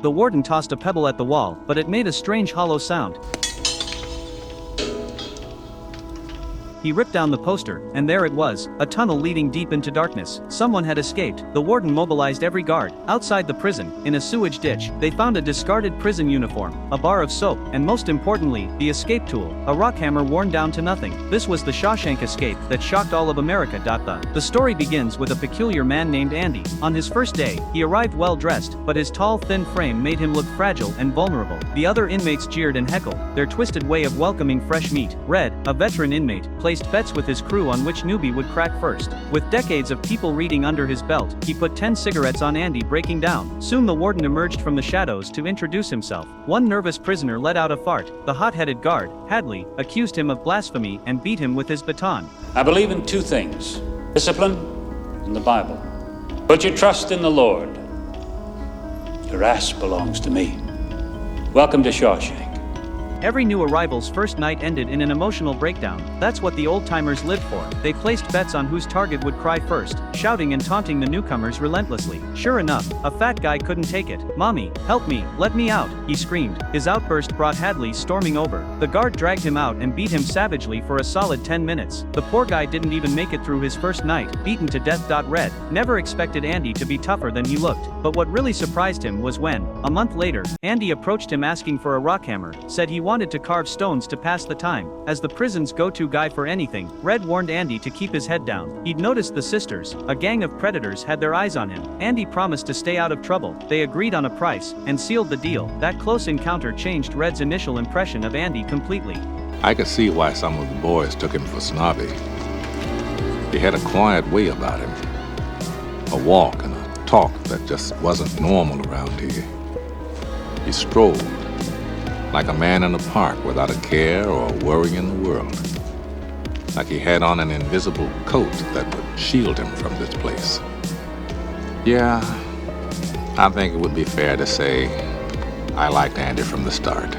The warden tossed a pebble at the wall, but it made a strange hollow sound. He ripped down the poster, and there it was, a tunnel leading deep into darkness. Someone had escaped. The warden mobilized every guard. Outside the prison, in a sewage ditch, they found a discarded prison uniform, a bar of soap, and most importantly, the escape tool, a rock hammer worn down to nothing. This was the Shawshank escape that shocked all of America. The story begins with a peculiar man named Andy. On his first day, he arrived well dressed, but his tall, thin frame made him look fragile and vulnerable. The other inmates jeered and heckled, their twisted way of welcoming fresh meat. Red, a veteran inmate, placed bets with his crew on which newbie would crack first. With decades of people reading under his belt, he put 10 cigarettes on Andy breaking down. Soon the warden emerged from the shadows to introduce himself. One nervous prisoner let out a fart. The hot-headed guard, Hadley, accused him of blasphemy and beat him with his baton. I believe in two things: discipline and the Bible. Put your trust in the Lord. Your ass belongs to me. Welcome to Shawshank. Every new arrival's first night ended in an emotional breakdown. That's what the old-timers lived for. They placed bets on whose target would cry first, shouting and taunting the newcomers relentlessly. Sure enough, a fat guy couldn't take it. "Mommy, help me, let me out," he screamed. His outburst brought Hadley storming over. The guard dragged him out and beat him savagely for a solid 10 minutes. The poor guy didn't even make it through his first night, beaten to death. Red never expected Andy to be tougher than he looked. But what really surprised him was when, a month later, Andy approached him asking for a rock hammer, said he wanted to carve stones to pass the time. As the prison's go-to guy for anything, Red warned Andy to keep his head down. He'd noticed the sisters, a gang of predators, had their eyes on him. Andy promised to stay out of trouble. They agreed on a price, and sealed the deal. That close encounter changed Red's initial impression of Andy completely. I could see why some of the boys took him for snobby. He had a quiet way about him, a walk and a talk that just wasn't normal around here. He strolled like a man in a park without a care or a worry in the world. Like he had on an invisible coat that would shield him from this place. Yeah, I think it would be fair to say I liked Andy from the start.